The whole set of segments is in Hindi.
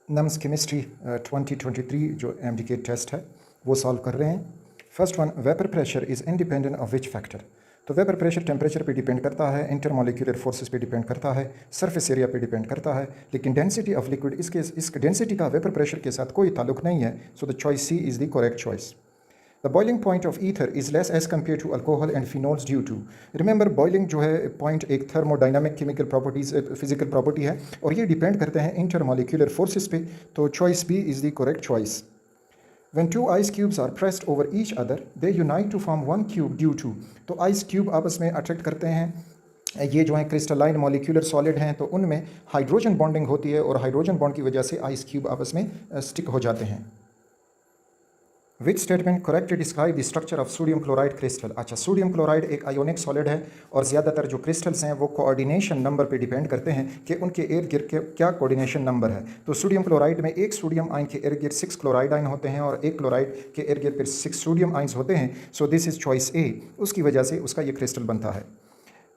नम्स केमिस्ट्री 2023 जो MDK टेस्ट है वो सॉल्व कर रहे हैं। First one, vapour pressure is independent of which factor. तो वेपर प्रेशर टेम्परेचर पे डिपेंड करता है, इंटरमोलिकुलर फोर्सेस पे डिपेंड करता है, सरफेस एरिया पे डिपेंड करता है, लेकिन डेंसिटी ऑफ लिक्विड इस डेंसिटी का वेपर प्रेशर के साथ कोई ताल्लुक नहीं है। So the choice C is the correct choice. The boiling point of ether is less as compared to alcohol and phenols due to, remember boiling जो है पॉइंट एक thermodynamic chemical properties physical property है और ये डिपेंड करते हैं इंटरमोलिकुलर फोर्सेस पे। तो choice B is the correct choice. When two ice cubes are pressed over each other, they unite to form one cube due to, तो आइस क्यूब आपस में अट्रैक्ट करते हैं, ये जो है क्रिस्टलाइन मॉलिक्यूलर सॉलिड हैं, तो उनमें हाइड्रोजन बॉन्डिंग होती है और हाइड्रोजन बॉन्ड की वजह से आइस क्यूब आपस में स्टिक हो जाते हैं। Which statement correctly describe the structure of sodium chloride crystal. अच्छा, सोडियम क्लोराइड एक आयोनिक सॉलिड है और ज़्यादातर जो क्रिस्टल्स हैं वो कोऑर्डिनेशन नंबर पे डिपेंड करते हैं कि उनके इर्द गिर्द के क्या कोऑर्डिनेशन नंबर है। तो सोडियम क्लोराइड में एक सोडियम आयन के इर्द गिर्द 6 क्लोराइड आयन होते हैं और एक क्लोराइड के इर्द गिर्द फिर 6 सोडियम आयन्स होते हैं। सो दिस इज़ चॉइस ए, उसकी वजह से उसका ये क्रिस्टल बनता है।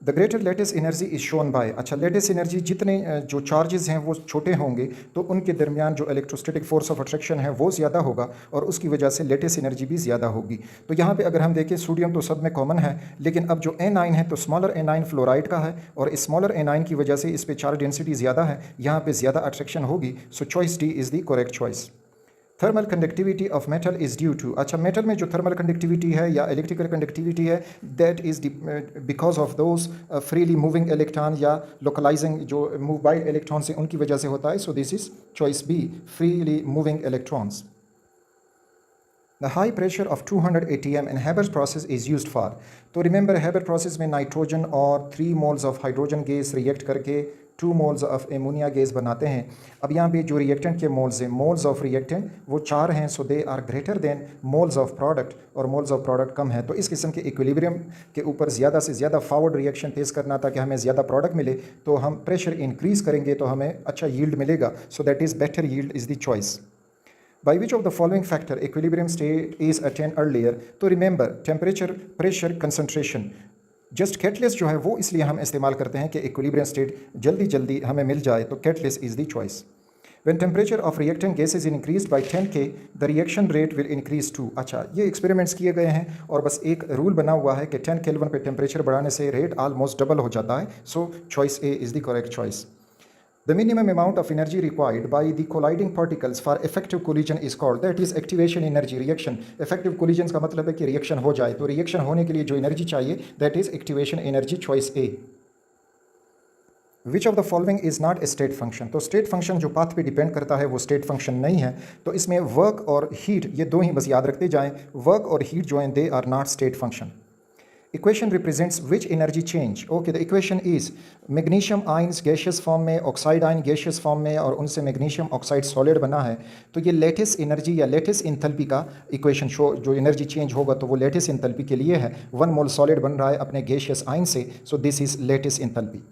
The greater lattice energy is shown by, अच्छा लेटिस एनर्जी जितने जो चार्जेस हैं वो छोटे होंगे तो उनके दरमियान जो इलेक्ट्रोस्टैटिक फोर्स ऑफ अट्रैक्शन है वो ज़्यादा होगा और उसकी वजह से लेटिस एनर्जी भी ज़्यादा होगी। तो यहाँ पे अगर हम देखें सोडियम तो सब में कॉमन है, लेकिन अब जो एनाइन है तो स्मॉलर एनाइन फ्लोराइड का है और इस स्मॉलर एनाइन की वजह से इस पर चार्ज डेंसिटी ज़्यादा है, यहाँ पे ज़्यादा अट्रैक्शन होगी। So choice D is the correct choice. Thermal conductivity of metal is due to, अच्छा मेटल में जो थर्मल कंडक्टिविटी है या इलेक्ट्रिकल कंडक्टिविटी है that is because of those freely moving electron या लोकलाइजिंग जो मोबाइल इलेक्ट्रॉन से उनकी वजह से होता है। So this is choice B, freely moving electrons. The high pressure of 200 atm in Haber's process is used for, तो रिमेंबर हैबर प्रोसेस में नाइट्रोजन और 3 moles of hydrogen gas react करके 2 मोल्स ऑफ एमोनिया गैस बनाते हैं। अब यहाँ पे जो रिएक्टेंट के मोल्स हैं, मोल्स ऑफ रिएक्टेंट वो 4 हैं, so they are greater than moles of product और मोल्स ऑफ प्रोडक्ट कम है। तो इस किस्म के इक्विलिब्रियम के ऊपर ज़्यादा से ज़्यादा फॉरवर्ड रिएक्शन तेज़ करना ताकि हमें ज़्यादा प्रोडक्ट मिले, तो हम प्रेशर इंक्रीज़ करेंगे तो हमें अच्छा यील्ड मिलेगा। सो that is better yield is the choice. By which of the following factor equilibrium state is attained earlier? तो remember temperature, pressure, concentration, just catalyst जो है वो इसलिए हम इस्तेमाल करते हैं कि इक्विलिब्रियम स्टेट जल्दी जल्दी हमें मिल जाए, तो catalyst is the choice. When temperature of reactant gas is increased by 10 K, the reaction rate will increase too. अच्छा, ये एक्सपेरिमेंट्स किए गए हैं और बस एक रूल बना हुआ है कि 10 केल्विन पे टेम्परेचर बढ़ाने से रेट ऑलमोस्ट डबल हो जाता है। सो choice A is the correct choice. The minimum amount of energy required by the colliding particles for effective collision is called, that is activation energy, reaction। effective collisions का मतलब है कि रिएक्शन हो जाए, तो रिएक्शन होने के लिए जो एनर्जी चाहिए that is activation energy, choice A। Which of the following is not a state function? तो स्टेट फंक्शन जो पाथ पे डिपेंड करता है वो स्टेट फंक्शन नहीं है। तो इसमें वर्क और हीट ये दो ही बस याद रखते जाएं, वर्क और हीट जो हैं they are not state function. Equation represents which energy change? Okay, the equation is magnesium ions gaseous form में, ऑक्साइड आयन गैशियस फॉर्म में और उनसे मैग्नीशियम ऑक्साइड सॉलिड बना है। तो ये लेटिस एनर्जी या लेटिस इंथैल्पी का इक्वेशन शो, जो एनर्जी चेंज होगा तो वो लेटिस इंथैल्पी के लिए है। 1 मोल सॉलिड बन रहा है अपने गैशियस आयन से, so this is lattice enthalpy.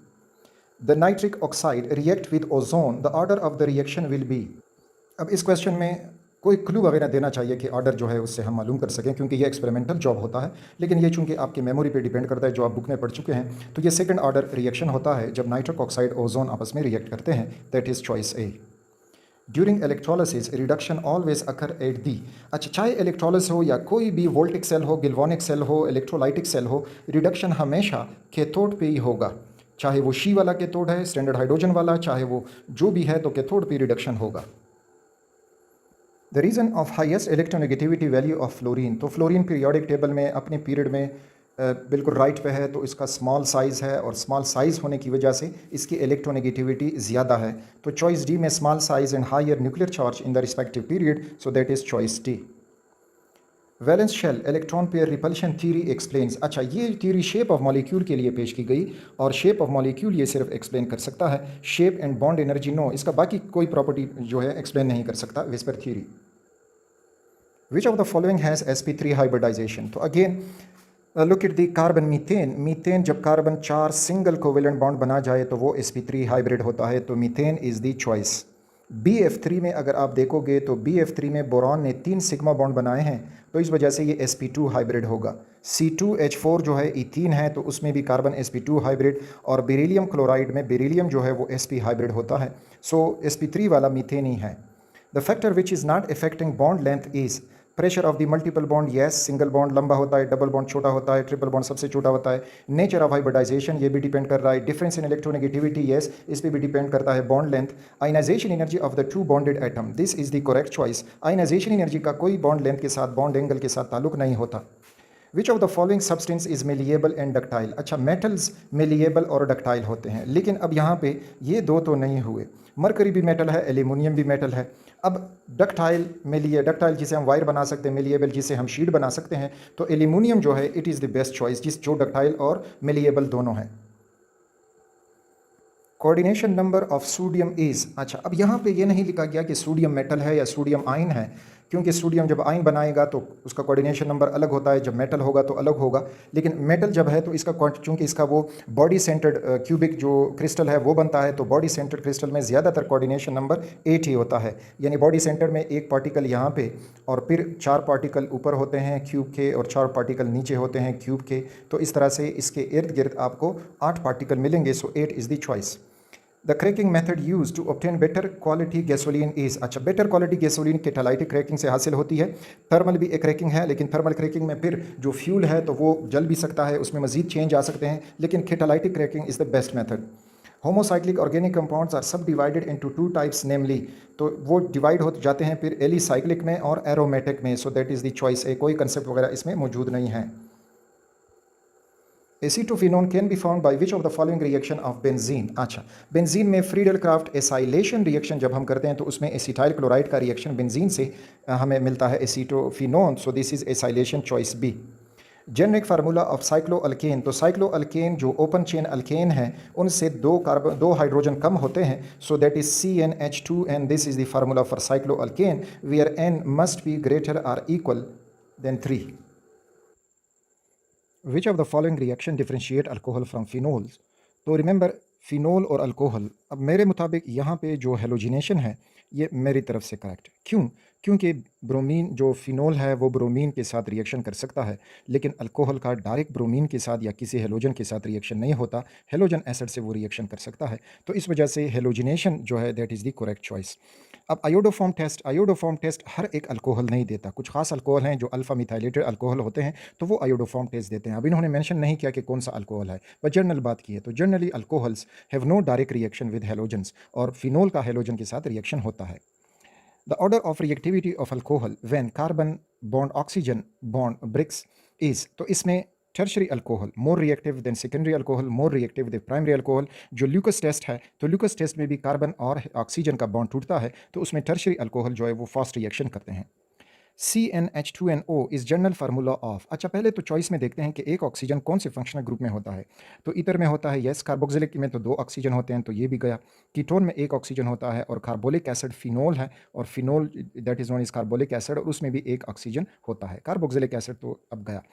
The nitric oxide react with ozone, the order of the reaction will be. अब इस क्वेश्चन में कोई क्लू वगैरह देना चाहिए कि ऑर्डर जो है उससे हम मालूम कर सकें, क्योंकि ये एक्सपेरिमेंटल जॉब होता है, लेकिन ये चूंकि आपकी मेमोरी पे डिपेंड करता है जो आप बुक में पढ़ चुके हैं। तो ये सेकंड ऑर्डर रिएक्शन होता है जब नाइट्रिक ऑक्साइड ओजोन आपस में रिएक्ट करते हैं, that is choice A. During electrolysis reduction always occur at the, अच्छा चाहे इलेक्ट्रोलिस हो या कोई भी वोल्टिक सेल हो, गिल्वानिक सेल हो, इलेक्ट्रोलाइटिक सेल हो, रिडक्शन हमेशा कैथोड पे ही होगा। चाहे वो शी वाला कैथोड है, स्टैंडर्ड हाइड्रोजन वाला, चाहे वो जो भी है, तो कैथोड पे रिडक्शन होगा। The reason of highest electronegativity value of fluorine, तो फ्लोरीन पीरियोडिक टेबल में अपने पीरियड में बिल्कुल राइट पे है, तो इसका स्मॉल साइज़ है और स्मॉल साइज़ होने की वजह से इसकी इलेक्ट्रोनेगेटिविटी ज़्यादा है। तो चॉइस डी में small size and higher nuclear charge in the respective period, so that is choice D. Valence shell electron pair repulsion theory explains, अच्छा ये थ्योरी शेप ऑफ मॉलिक्यूल के लिए पेश की गई और शेप ऑफ मॉलिक्यूल ये सिर्फ एक्सप्लेन कर सकता है, shape and bond energy no, इसका बाकी कोई प्रॉपर्टी जो है एक्सप्लेन नहीं कर सकता whisper theory. Which of the following has sp3 hybridization? तो again look at the carbon methane, methane जब कार्बन 4 सिंगल कोवेलेंट बॉन्ड बना जाए तो वो sp3 हाइब्रिड होता है, तो methane is the choice. BF3 में अगर आप देखोगे तो BF3 में बोरॉन ने 3 सिग्मा बॉन्ड बनाए हैं, तो इस वजह से ये sp2 हाइब्रिड होगा। C2H4 जो है ईथीन है, तो उसमें भी कार्बन sp2 हाइब्रिड, और बेरिलियम क्लोराइड में बेरिलियम जो है वो sp हाइब्रिड होता है। सो sp3 वाला मीथेन ही है। The factor which is not affecting bond length is pressure of the multiple bond. Yes, single bond लंबा होता है, डबल बॉन्ड छोटा होता है, ट्रिपल बॉन्ड सबसे छोटा होता है। नेचर ऑफ हाइब्रिडाइजेशन, ये भी डिपेंड कर रहा है। डिफरेंस इन इलेक्ट्रोनेगेटिविटी, यस, इस पर भी डिपेंड करता है। Bond length, ionisation energy of the two bonded atom, this is the correct choice. Ionisation energy का कोई बॉन्ड लेंथ के साथ, बॉन्ड एंगल के साथ ताल्लुक नहीं होता। विच of the following substance is malleable and ductile. अच्छा, मेटल्स मेलिएबल और डक्टाइल होते हैं, लेकिन अब यहाँ पे ये दो तो नहीं हुए। मरकरी भी मेटल है, एल्यूमिनियम भी मेटल है। अब डक्टाइल डक्टाइल जिसे हम वायर बना सकते हैं, मेलिएबल जिसे हम शीट बना सकते हैं, तो एल्यूमिनियम जो है it is the best choice, जो डक्टाइल और मेलिएबल दोनों है। Coordination number of sodium is. अच्छा, अब यहाँ पे ये नहीं लिखा गया कि सोडियम मेटल है या सोडियम आयन है, क्योंकि सोडियम जब आयन बनाएगा तो उसका कोऑर्डिनेशन नंबर अलग होता है, जब मेटल होगा तो अलग होगा। लेकिन मेटल जब है तो इसका चूंकि इसका वो बॉडी सेंटर्ड क्यूबिक जो क्रिस्टल है वो बनता है, तो बॉडी सेंटर्ड क्रिस्टल में ज़्यादातर कोऑर्डिनेशन नंबर 8 ही होता है। यानी बॉडी सेंटर में एक पार्टिकल यहाँ पे, और फिर 4 पार्टिकल ऊपर होते हैं क्यूब के, और 4 पार्टिकल नीचे होते हैं क्यूब के। तो इस तरह से इसके इर्द गिर्द आपको 8 पार्टिकल मिलेंगे। So 8 is the choice. The cracking method use to obtain better quality gasoline is. अच्छा, better quality gasoline catalytic cracking से हासिल होती है। थर्मल भी एक क्रैकिंग है, लेकिन थर्मल क्रैकिंग में फिर जो फ्यूल है तो वो जल भी सकता है, उसमें मजीद चेंज आ सकते हैं, लेकिन catalytic cracking is the best method. Homocyclic organic compounds are subdivided into 2 types namely, तो वो डिवाइड हो जाते हैं फिर एलिसाइक्लिक में और एरोमेटिक में। So that is the choice A, कोई कंसेप्ट वगैरह इसमें मौजूद नहीं है। Acetophenone can be found by which of the following reaction of benzene. अच्छा, बेंजीन में फ्रीडल क्राफ्ट एसाइलेशन रिएक्शन जब हम करते हैं तो उसमें एसिटाइल क्लोराइड का रिएक्शन बेंजीन से हमें मिलता है acetophenone. So this is acylation, choice B. Generic formula of cycloalkane, तो साइक्लोअल्केन जो ओपन चेन अल्केन है उनसे दो हाइड्रोजन कम होते हैं। So that is CnH2 and this is the formula for cycloalkane where n must be greater or equal than 3। Which of the following reaction differentiate alcohol from phenols. तो रिमेंबर, फिनोल और अल्कोहल, अब मेरे मुताबिक यहाँ पे जो हेलोजिनेशन है ये मेरी तरफ से करेक्ट। क्यों? क्योंकि ब्रोमीन जो फिनोल है वो ब्रोमीन के साथ रिएक्शन कर सकता है, लेकिन अल्कोहल का डायरेक्ट ब्रोमीन के साथ या किसी हेलोजन के साथ रिएक्शन नहीं होता, हेलोजन एसिड से वो रिएक्शन कर सकता है। तो इस वजह से हेलोजिनेशन जो है that is the correct choice. अब आयोडोफॉर्म टेस्ट हर एक अल्कोहल नहीं देता। कुछ खास अल्कोहल हैं जो अल्फा मिथाइलेटेड अल्कोहल होते हैं, तो वो आयोडोफॉर्म टेस्ट देते हैं। अब इन्होंने मेंशन नहीं किया कि कौन सा अल्कोहल है, पर जनरल बात की है तो generally alcohols have no direct reaction with halogens, और फिनोल का हेलोजन के साथ रिएक्शन होता है। The order of reactivity of alcohol when carbon bond oxygen bond breaks is, तो इसमें tertiary alcohol more reactive than secondary alcohol, more reactive than primary alcohol. जो ल्यूकस टेस्ट है, तो ल्यूकस टेस्ट में भी कार्बन और ऑक्सीजन का बॉन्ड टूटता है, तो उसमें टर्शरी अल्कोहल जो है वो फास्ट रिएक्शन करते हैं। CnH2NO is general formula of. अच्छा, पहले तो चॉइस में देखते हैं कि एक ऑक्सीजन कौन से फंक्शनल ग्रुप में होता है। तो ईथर में होता है यस, कार्बोक्सिलिक में तो 2 ऑक्सीजन होते हैं, तो ये भी गया। कीटोन में 1 ऑक्सीजन होता है, और कार्बोलिक एसिड फिनोल है, और phenol that is known is carbolic acid, और उसमें भी 1 ऑक्सीजन होता है। कार्बोक्सिलिक एसिड तो अब गया।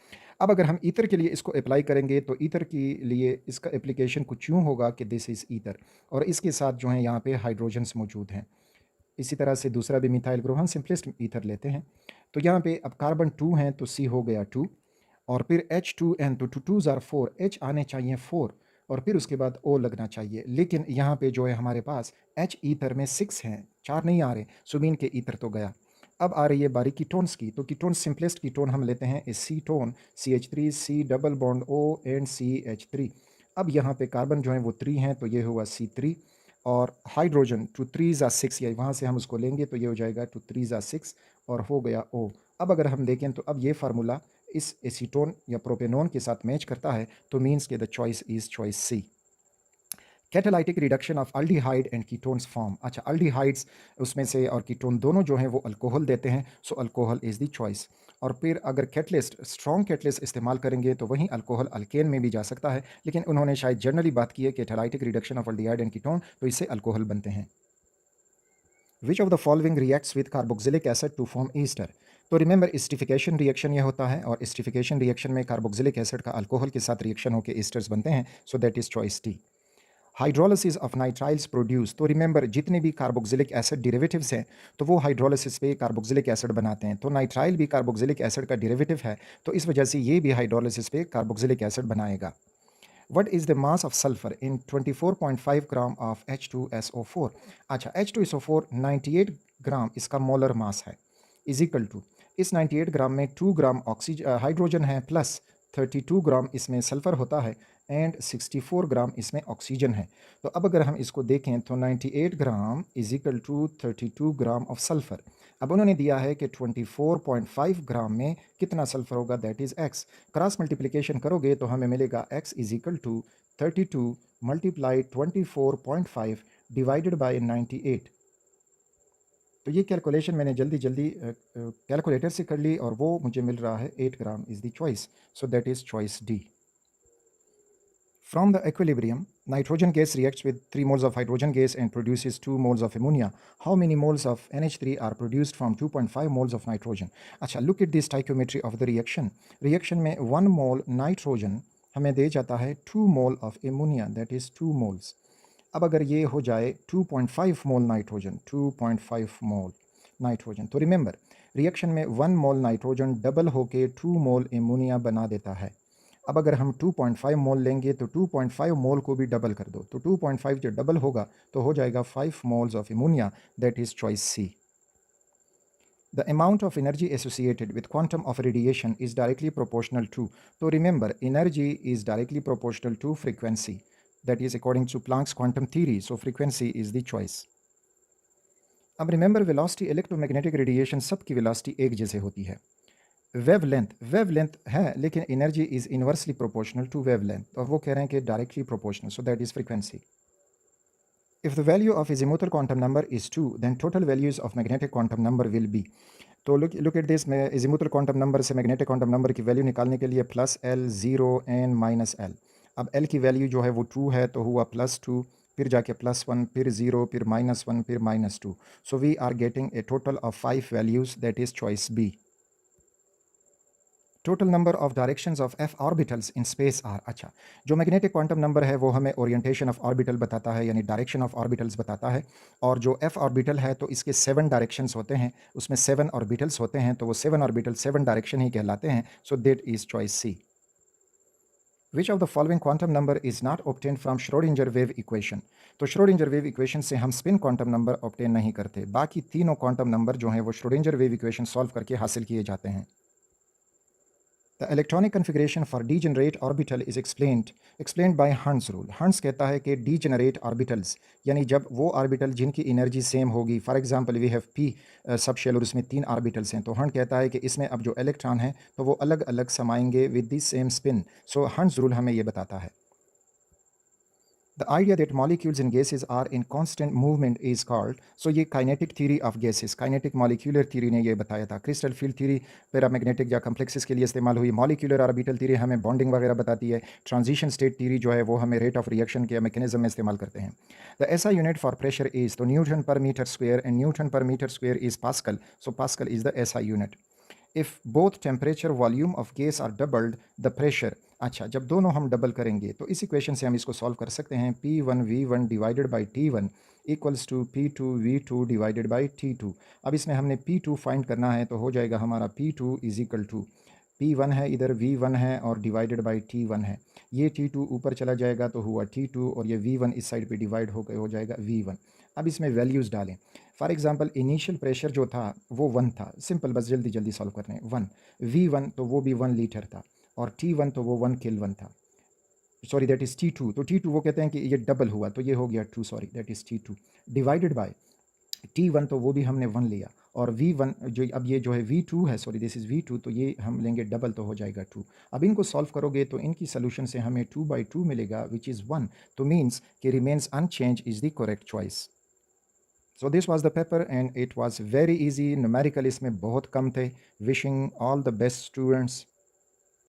अब अगर हम ईथर के लिए इसको अप्लाई करेंगे तो ईथर के लिए इसका एप्लीकेशन कुछ यूँ होगा कि दिस इज़ ईथर, और इसके साथ जो है यहाँ पे हाइड्रोजन्स मौजूद हैं। इसी तरह से दूसरा भी मिथाइल ग्रुप हम सिंपलेस्ट ईथर लेते हैं। तो यहाँ पे अब कार्बन 2 हैं तो C हो गया 2, और फिर H2N, तो 2 2s are 4, H आने चाहिए 4, और फिर उसके बाद O लगना चाहिए। लेकिन यहाँ पे जो है हमारे पास H ईथर में 6 हैं, 4 नहीं आ रहे, सुमीन के ईथर तो गया। अब आ रही है बारी कीटोन्स की, तो कीटोन सिंपलेस्ट कीटोन हम लेते हैं इस सीटोन, CH3, C double bond O and CH3। अब यहाँ पे कार्बन जो है वो 3 हैं, तो ये हुआ C3, और हाइड्रोजन 2 3s are 6, या वहाँ से हम उसको लेंगे तो ये हो जाएगा 2 3s are 6, और हो गया O। अब अगर हम देखें तो अब ये फार्मूला इस एसीटोन या प्रोपेनोन के साथ मैच करता है, तो मीन्स के the choice is choice C. Catalytic reduction of aldehyde and ketones form. अच्छा, अल्डिहाइड्स उसमें से और कीटोन दोनों जो हैं वो अल्कोहल देते हैं, सो अल्कोहल इज़ द चॉइस। और फिर अगर कैटलिस्ट स्ट्रॉन्ग कैटलिस्ट इस्तेमाल करेंगे तो वहीं अल्कोहल अल्केन में भी जा सकता है, लेकिन उन्होंने शायद जनरली बात की है catalytic reduction of aldehyde and ketone, तो इससे अल्कोहल बनते हैं। Which of the following reacts with carboxylic acid to form ester. तो रिमेंबर, एस्टिफिकेशन रिएक्शन ये होता है, और एस्टिफिकेशन रिएक्शन में कार्बोक्सिलिक एसिड का अल्कोहल के साथ रिएक्शन होकर ईस्टर्स बनते हैं, so that is choice T. Hydrolysis of nitriles produce, तो रिमेंबर जितने भी कार्बोक्सिलिक एसिड डेरिवेटिव्स हैं तो वो हाइड्रोलिसिस पे कार्बोक्सिलिक एसिड बनाते हैं, तो नाइट्राइल भी कार्बोक्सिलिक एसिड का डेरिवेटिव है, तो इस वजह से ये भी हाइड्रोलिसिस पे कार्बोक्सिलिक एसिड बनाएगा। What is the mass of sulfur in 24.5 gram of H2SO4? अच्छा, H2SO4 98 ग्राम इसका मोलर मास है, इज इक्वल टू इस 98 ग्राम में 2 ग्राम ऑक्सीजन हाइड्रोजन है प्लस 32 ग्राम इसमें सल्फ़र होता है एंड 64 ग्राम इसमें ऑक्सीजन है। तो अब अगर हम इसको देखें तो 98 gram is equal to 32 gram of sulphur. अब उन्होंने दिया है कि 24.5 ग्राम में कितना सल्फ़र होगा, that is x. Cross multiplication करोगे तो हमें मिलेगा x is equal to 32 multiply 24.5 divided by 98। तो ये कैलकुलेशन मैंने जल्दी जल्दी कैलकुलेटर से कर ली और वो मुझे मिल रहा है 8 gram is the choice, so that is choice D. From the equilibrium, nitrogen gas reacts with 3 moles of hydrogen gas and produces 2 moles of ammonia. How many moles of NH3 are produced from 2.5 moles of nitrogen? अच्छा, look at the stoichiometry of the reaction. Reaction में 1 mole nitrogen हमें दे जाता है 2 mole of ammonia, that is 2 moles. अब अगर ये हो जाए 2.5 मोल नाइट्रोजन, 2.5 मोल नाइट्रोजन, तो रिमेंबर रिएक्शन में 1 मोल नाइट्रोजन डबल होके 2 मोल एमोनिया बना देता है। अब अगर हम 2.5 मोल लेंगे तो 2.5 मोल को भी डबल कर दो, तो 2.5 जो डबल होगा तो हो जाएगा 5 moles of ammonia, that is choice C. The amount of energy associated with quantum of radiation is directly proportional to, so remember energy is directly proportional to frequency, that is according to Planck's quantum theory, so frequency is the choice. अब remember velocity electromagnetic radiation सबकी velocity एक जैसे होती है। वेवलेंथ है लेकिन energy is inversely proportional to wavelength और वो कह रहे हैं कि directly proportional, so that is frequency. If the value of azimuthal quantum number is 2, then total values of magnetic quantum number will be, तो look at this, मैं azimuthal quantum number से magnetic quantum number की वैल्यू निकालने के लिए plus L, zero and minus L. अब एल की वैल्यू जो है वो 2 है तो हुआ +2, फिर जाके +1, फिर 0, फिर -1, फिर -2, so we are getting a total of 5 values, that is choice B. Total number of directions of f orbitals in space are, अच्छा जो मैग्नेटिक क्वांटम नंबर है वो हमें ओरिएंटेशन ऑफ ऑर्बिटल बताता है, यानी डायरेक्शन ऑफ ऑर्बिटल्स बताता है, और जो एफ ऑर्बिटल है तो इसके 7 डायरेक्शंस होते हैं, उसमें 7 ऑर्बिटल्स होते हैं, तो वो 7 ऑर्बिटल 7 डायरेक्शन ही कहलाते हैं, so that is choice C. Which of the following quantum number is not obtain from Schrodinger wave equation, तो श्रोडिंजर वेव इक्वेशन से हम स्पिन क्वांटम नंबर ऑब्टेन नहीं करते, बाकी तीनों क्वांटम नंबर जो हैं वो श्रोडिंजर वेव इक्वेशन सॉल्व करके हासिल किए जाते हैं। The electronic configuration for degenerate orbital is explained by Hund's rule. Hund's कहता है कि degenerate orbitals यानी जब वो ऑर्बिटल जिनकी एनर्जी सेम होगी, for example we have p subshell और उसमें 3 ऑर्बिटल्स हैं, तो हंड कहता है कि इसमें अब जो इलेक्ट्रॉन हैं तो वो अलग अलग समाएंगे with the same spin, so Hund's rule हमें ये बताता है। The idea that molecules and gases are in constant movement is called, so ये kinetic theory of gases, kinetic molecular theory ने ये बताया था। crystal field theory पैरामैग्नेटिक या complexes के लिए इस्तेमाल हुई। molecular orbital theory हमें bonding वगैरह बताती है। transition state theory जो है वो हमें rate of reaction के mechanism में इस्तेमाल करते हैं। The SI unit for pressure is, तो Newton per meter square and Newton per meter square is Pascal, so Pascal is the SI unit. If both temperature volume of gas are doubled, the pressure, अच्छा जब दोनों हम डबल करेंगे तो इस इक्वेशन से हम इसको सॉल्व कर सकते हैं, P1V1 divided by T1 equals to P2V2 divided by T2। अब इसमें हमने P2 फाइंड करना है तो हो जाएगा हमारा P2 is equal to P1 है, इधर V1 है और डिवाइडेड बाई T1 है, ये T2 ऊपर चला जाएगा तो हुआ T2 और ये V1 इस साइड पे डिवाइड होकर हो जाएगा V1। अब इसमें वैल्यूज़ डालें, फॉर एग्जांपल इनिशियल प्रेशर जो था वो 1 था, सिंपल बस जल्दी जल्दी सॉल्व कर रहे हैं। 1 V1 तो वो भी 1 लीटर था और T1 तो वो 1 किल्विन था, सॉरी दैट इज़ T2, तो T2 वो कहते हैं कि ये डबल हुआ तो ये हो गया 2, sorry that is T2 divided by T1 तो वो भी हमने 1 लिया और V1 जो अब ये जो है V2 है, सॉरी दिस इज़ V2, तो ये हम लेंगे डबल तो हो जाएगा 2। अब इनको सॉल्व करोगे तो इनकी सोल्यूशन से हमें 2/2 मिलेगा विच इज़ 1, तो मीन्स कि remains unchanged is the correct choice. So this was the paper and it was very easy, numerical इसमें बहुत कम थे। Wishing all the best students.